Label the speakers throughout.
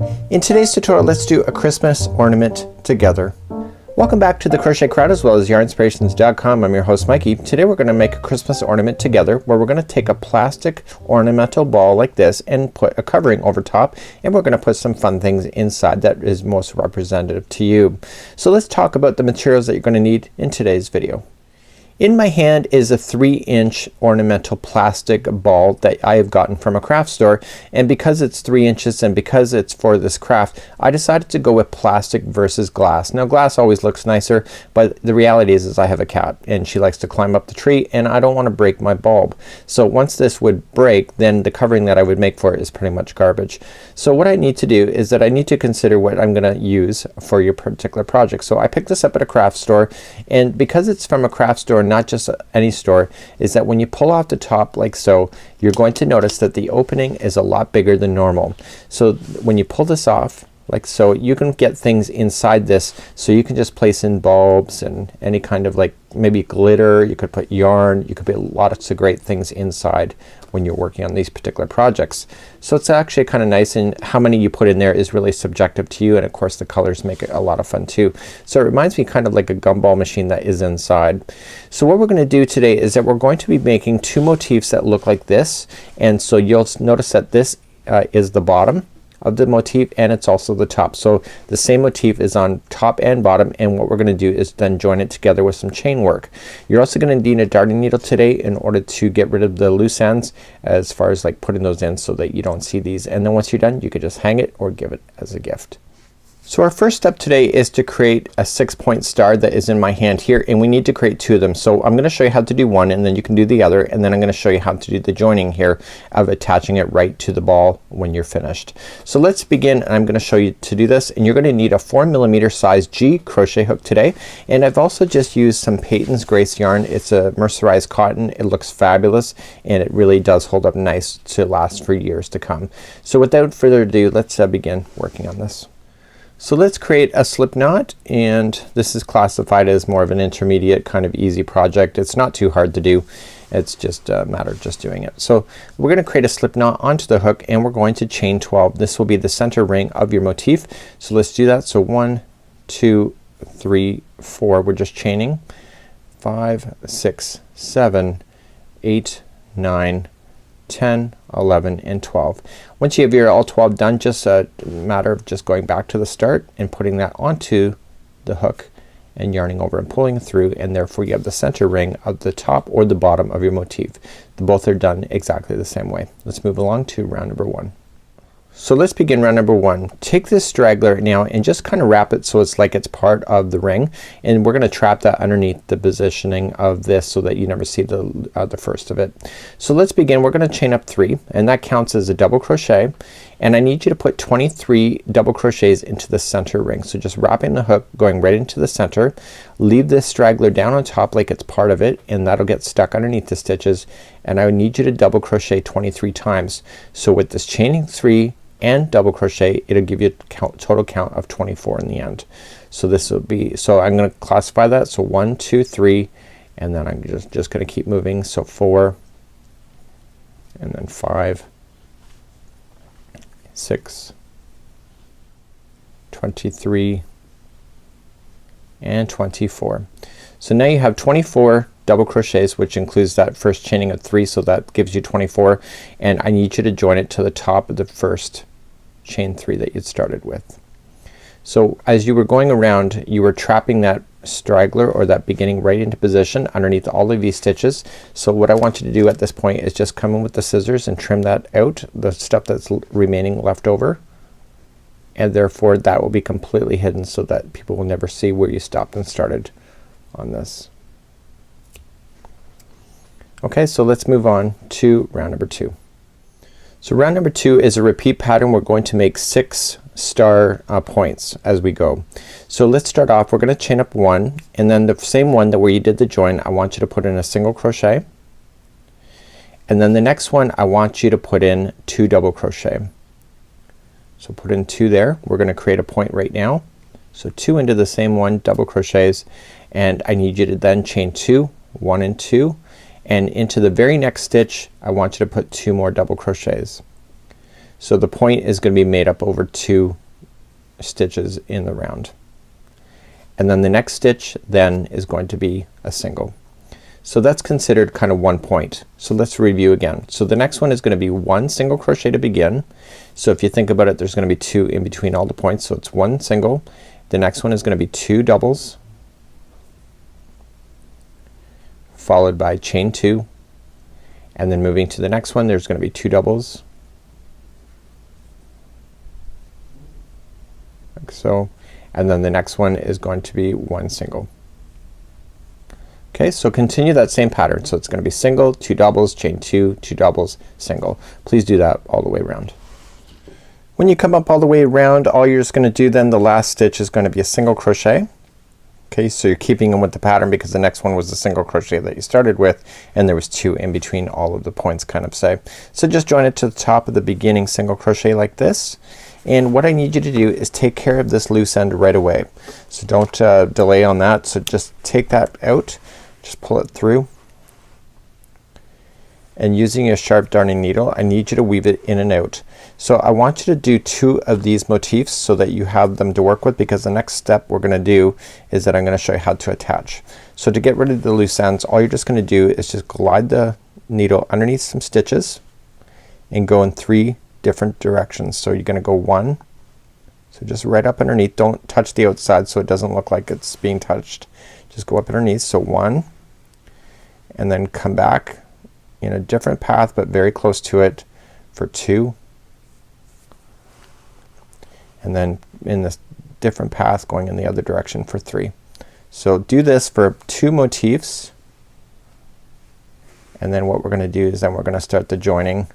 Speaker 1: In today's tutorial, let's do a Christmas ornament together. Welcome back to the Crochet Crowd as well as yarnspirations.com. I'm your host Mikey. Today we're going to make a Christmas ornament together where we're going to take a plastic ornamental ball like this and put a covering over top, and we're going to put some fun things inside that is most representative to you. So let's talk about the materials that you're going to need in today's video. In my hand is a 3-inch ornamental plastic ball that I have gotten from a craft store, and because it's 3 inches and because it's for this craft, I decided to go with plastic versus glass. Now glass always looks nicer, but the reality is I have a cat and she likes to climb up the tree and I don't want to break my bulb. So once this would break, then the covering that I would make for it is pretty much garbage. So what I need to do is that I need to consider what I'm gonna use for your particular project. So I picked this up at a craft store, and because it's from a craft store, not just any store, is that when you pull off the top like so, you're going to notice that the opening is a lot bigger than normal. So when you pull this off like so, you can get things inside this, so you can just place in bulbs and any kind of like maybe glitter, you could put yarn, you could put lots of great things inside when you're working on these particular projects. So it's actually kind of nice, and how many you put in there is really subjective to you, and of course the colors make it a lot of fun too. So it reminds me kind of like a gumball machine that is inside. So what we're gonna do today is that we're going to be making two motifs that look like this, and so you'll notice that this is the bottom of the motif and it's also the top. So the same motif is on top and bottom, and what we're gonna do is then join it together with some chain work. You're also gonna need a darning needle today in order to get rid of the loose ends, as far as like putting those in so that you don't see these, and then once you're done you could just hang it or give it as a gift. So our first step today is to create a 6-point star that is in my hand here, and we need to create two of them. So I'm gonna show you how to do one, and then you can do the other, and then I'm gonna show you how to do the joining here of attaching it right to the ball when you're finished. So let's begin, and I'm gonna show you to do this, and you're gonna need a 4mm size G crochet hook today, and I've also just used some Peyton's Grace yarn. It's a mercerized cotton. It looks fabulous and it really does hold up nice to last for years to come. So without further ado, let's begin working on this. So let's create a slip knot, and this is classified as more of an intermediate kind of easy project. It's not too hard to do. It's just a matter of just doing it. So we're gonna create a slip knot onto the hook, and we're going to chain 12. This will be the center ring of your motif. So let's do that. So 1, 2, 3, 4. We're just chaining 5, 6, 7, 8, 9, 10, 11, and 12. Once you have your all 12 done, just a matter of just going back to the start and putting that onto the hook and yarning over and pulling through, and therefore you have the center ring of the top or the bottom of your motif. Both are done exactly the same way. Let's move along to round number 1. So let's begin round number 1. Take this straggler now and just kind of wrap it so it's like it's part of the ring, and we're gonna trap that underneath the positioning of this so that you never see the first of it. So let's begin. We're gonna chain up 3, and that counts as a double crochet, and I need you to put 23 double crochets into the center ring. So just wrapping the hook, going right into the center, leave this straggler down on top like it's part of it, and that'll get stuck underneath the stitches, and I would need you to double crochet 23 times. So with this chaining 3 and double crochet, it'll give you a total count of 24 in the end. So this will be, so I'm gonna classify that. So 1, 2, 3, and then I'm just gonna keep moving. So 4, and then 5, 6, 23, and 24. So now you have 24 double crochets, which includes that first chaining of 3, so that gives you 24, and I need you to join it to the top of the first chain 3 that you'd started with. So as you were going around, you were trapping that straggler or that beginning right into position underneath all of these stitches. So what I want you to do at this point is just come in with the scissors and trim that out, the stuff that's remaining left over, and therefore that will be completely hidden so that people will never see where you stopped and started on this. Okay, so let's move on to round number 2. So round number 2 is a repeat pattern. We're going to make 6 star points as we go. So let's start off. We're gonna chain up 1, and then the same one that where you did the join, I want you to put in a single crochet, and then the next one I want you to put in 2 double crochet. So put in 2 there. We're gonna create a point right now. So 2 into the same one, double crochets, and I need you to then chain 2, 1 and 2, and into the very next stitch I want you to put 2 more double crochets. So the point is going to be made up over 2 stitches in the round. And then the next stitch then is going to be a single. So that's considered kind of 1 point. So let's review again. So the next one is going to be 1 single crochet to begin. So if you think about it, there's going to be 2 in between all the points. So it's 1 single. The next one is going to be 2 doubles followed by chain 2, and then moving to the next one there's going to be 2 doubles like so, and then the next one is going to be 1 single. Okay, so continue that same pattern. So it's going to be single, 2 doubles, chain 2, 2 doubles, single. Please do that all the way around. When you come up all the way around, all you're just going to do then, the last stitch is going to be a single crochet. Okay, so you're keeping them with the pattern because the next one was the single crochet that you started with, and there was 2 in between all of the points, kind of say. So just join it to the top of the beginning single crochet like this, and what I need you to do is take care of this loose end right away. So don't delay on that. So just take that out, just pull it through, and using a sharp darning needle I need you to weave it in and out. So I want you to do 2 of these motifs so that you have them to work with, because the next step we're gonna do is that I'm gonna show you how to attach. So to get rid of the loose ends, all you're just gonna do is just glide the needle underneath some stitches and go in 3 different directions. So you're gonna go 1, so just right up underneath, don't touch the outside so it doesn't look like it's being touched, just go up underneath. So 1, and then come back in a different path but very close to it for 2, and then in this different path going in the other direction for 3. So do this for 2 motifs, and then what we're gonna do is then we're gonna start the joining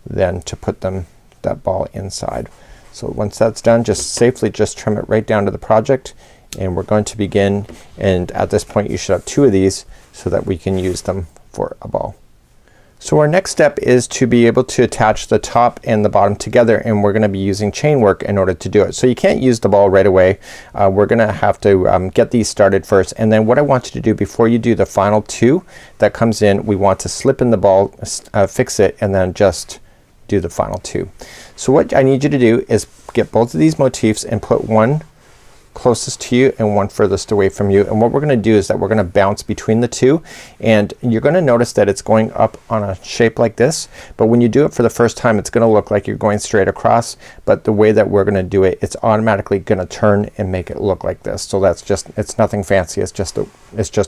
Speaker 1: then to put that ball inside. So once that's done, just safely just trim it right down to the project, and we're going to begin, and at this point you should have 2 of these so that we can use them for a ball. So our next step is to be able to attach the top and the bottom together, and we're gonna be using chain work in order to do it. So you can't use the ball right away. We're gonna have to get these started first, and then what I want you to do before you do the final 2 that comes in, we want to slip in the ball, fix it, and then just do the final 2. So what I need you to do is get both of these motifs and put one closest to you and one furthest away from you, and what we're gonna do is that we're gonna bounce between the 2, and you're gonna notice that it's going up on a shape like this, but when you do it for the first time it's gonna look like you're going straight across, but the way that we're gonna do it, it's automatically gonna turn and make it look like this. So that's just, it's nothing fancy, it's just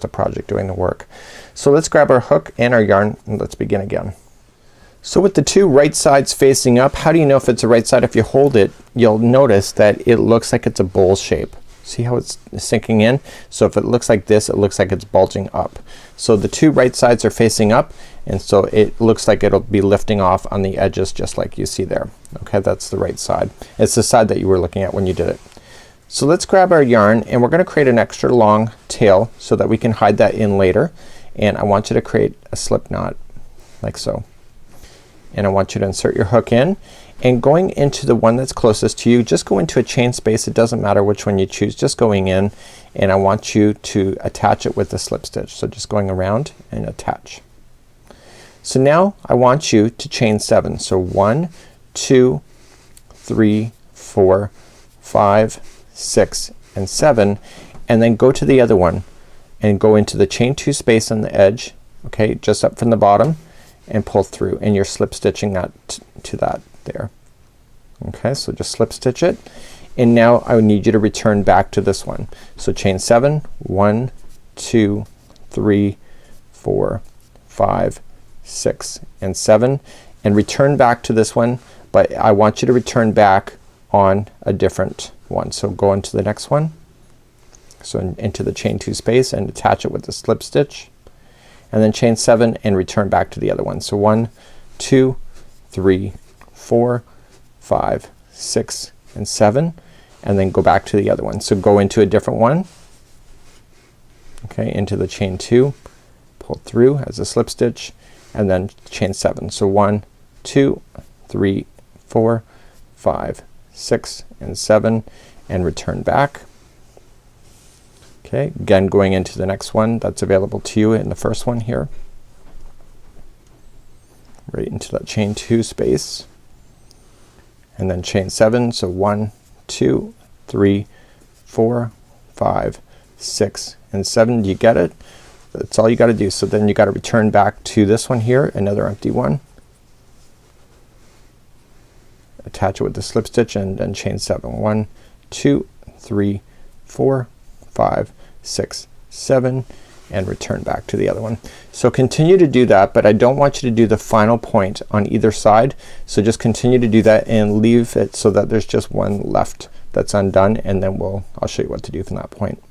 Speaker 1: a project doing the work. So let's grab our hook and our yarn and let's begin again. So with the 2 right sides facing up, how do you know if it's the right side? If you hold it, you'll notice that it looks like it's a bowl shape. See how it's sinking in? So if it looks like this, it looks like it's bulging up. So the 2 right sides are facing up, and so it looks like it'll be lifting off on the edges just like you see there. Okay, that's the right side. It's the side that you were looking at when you did it. So let's grab our yarn, and we're gonna create an extra long tail so that we can hide that in later, and I want you to create a slip knot like so. And I want you to insert your hook in, and going into the one that's closest to you, just go into a chain space. It doesn't matter which one you choose, just going in, and I want you to attach it with the slip stitch. So just going around and attach. So now I want you to chain 7. So 1, 2, 3, 4, 5, 6, and 7, and then go to the other one and go into the chain 2 space on the edge, okay, just up from the bottom, and pull through, and you're slip stitching that to that there. Okay, so just slip stitch it, and now I need you to return back to this one. So chain 7, 1, 2, 3, 4, 5, 6, and 7, and return back to this one, but I want you to return back on a different one. So go into the next one, so into the chain 2 space, and attach it with the slip stitch, and then chain 7 and return back to the other one. So 1, 2, 3, 4, 5, 6, and 7, and then go back to the other one. So go into a different one, okay, into the chain 2, pull through as a slip stitch, and then chain 7. So 1, 2, 3, 4, 5, 6, and 7, and return back. Okay, again going into the next one that's available to you in the first one here, right into that chain 2 space, and then chain 7. So 1, 2, 3, 4, 5, 6, and 7. Do you get it? That's all you got to do. So then you got to return back to this one here, another empty one, attach it with the slip stitch, and then chain 7. 1, 2, 3, 4, 5, 6, 7, and return back to the other one. So continue to do that, but I don't want you to do the final point on either side. So just continue to do that and leave it so that there's just one left that's undone, and then I'll show you what to do from that point.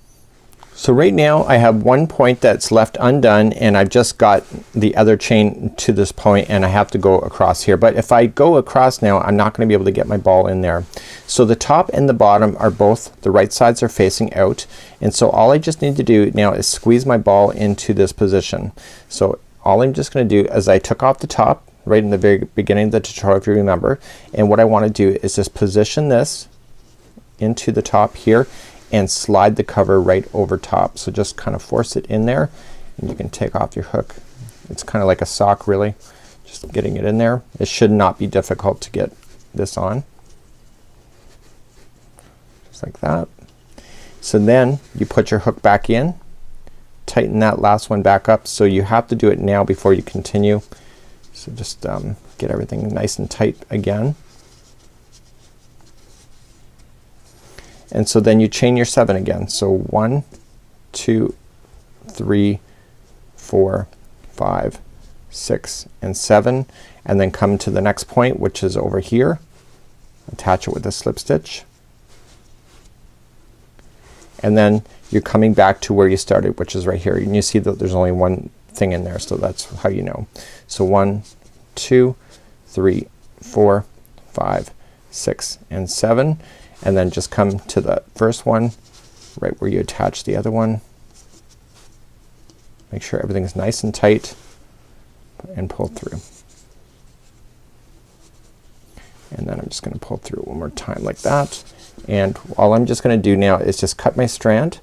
Speaker 1: So right now I have one point that's left undone, and I've just got the other chain to this point, and I have to go across here. But if I go across now, I'm not gonna be able to get my ball in there. So the top and the bottom are both, the right sides are facing out, and so all I just need to do now is squeeze my ball into this position. So all I'm just gonna do is I took off the top right in the very beginning of the tutorial, if you remember, and what I want to do is just position this into the top here and slide the cover right over top. So just kind of force it in there, and you can take off your hook. It's kind of like a sock, really, just getting it in there. It should not be difficult to get this on, just like that. So then you put your hook back in, tighten that last one back up. So you have to do it now before you continue. So just get everything nice and tight again. And so then you chain your 7 again. So 1, 2, 3, 4, 5, 6, and 7, and then come to the next point, which is over here. Attach it with a slip stitch, and then you're coming back to where you started, which is right here. And you see that there's only one thing in there, so that's how you know. So 1, 2, 3, 4, 5, 6, and 7. And then just come to the first one right where you attach the other one. Make sure everything's nice and tight and pull through. And then I'm just gonna pull through one more time like that. And all I'm just gonna do now is just cut my strand.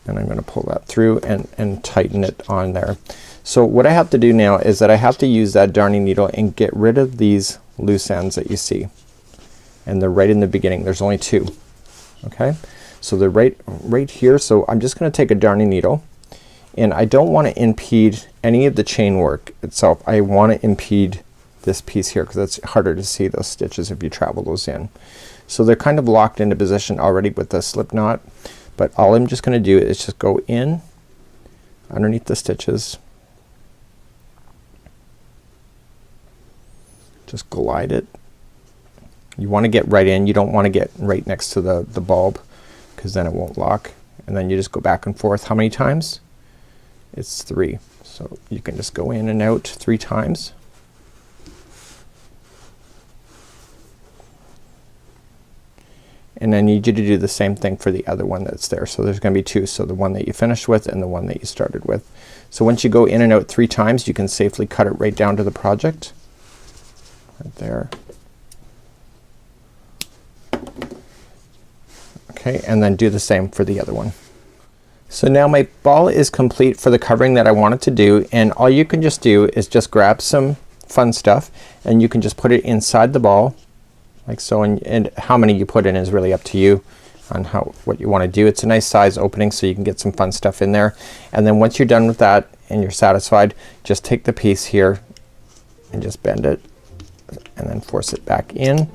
Speaker 1: And I'm gonna pull that through and tighten it on there. So what I have to do now is that I have to use that darning needle and get rid of these loose ends that you see. And they're right in the beginning. There's only 2. Okay? So they're right here. So I'm just gonna take a darning needle, and I don't want to impede any of the chain work itself. I want to impede this piece here, because it's harder to see those stitches if you travel those in. So they're kind of locked into position already with the slip knot, but all I'm just gonna do is just go in underneath the stitches. Just glide it. You want to get right in. You don't want to get right next to the bulb, because then it won't lock. And then you just go back and forth. How many times? It's 3. So you can just go in and out 3 times. And I need you to do the same thing for the other one that's there. So there's gonna be 2. So the one that you finished with and the one that you started with. So once you go in and out 3 times, you can safely cut it right down to the project. Right there. Okay, and then do the same for the other one. So now my ball is complete for the covering that I wanted to do, and all you can just do is just grab some fun stuff, and you can just put it inside the ball like so, and how many you put in is really up to you on what you want to do. It's a nice size opening, so you can get some fun stuff in there. And then once you're done with that and you're satisfied, just take the piece here and just bend it, and then force it back in,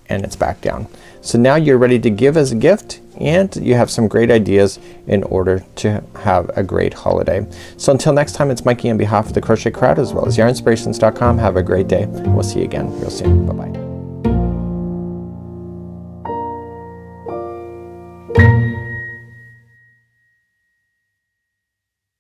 Speaker 1: and it's back down. So now you're ready to give as a gift, and you have some great ideas in order to have a great holiday. So until next time, it's Mikey on behalf of the Crochet Crowd as well as yarnspirations.com. Have a great day. We'll see you again real soon. Bye bye.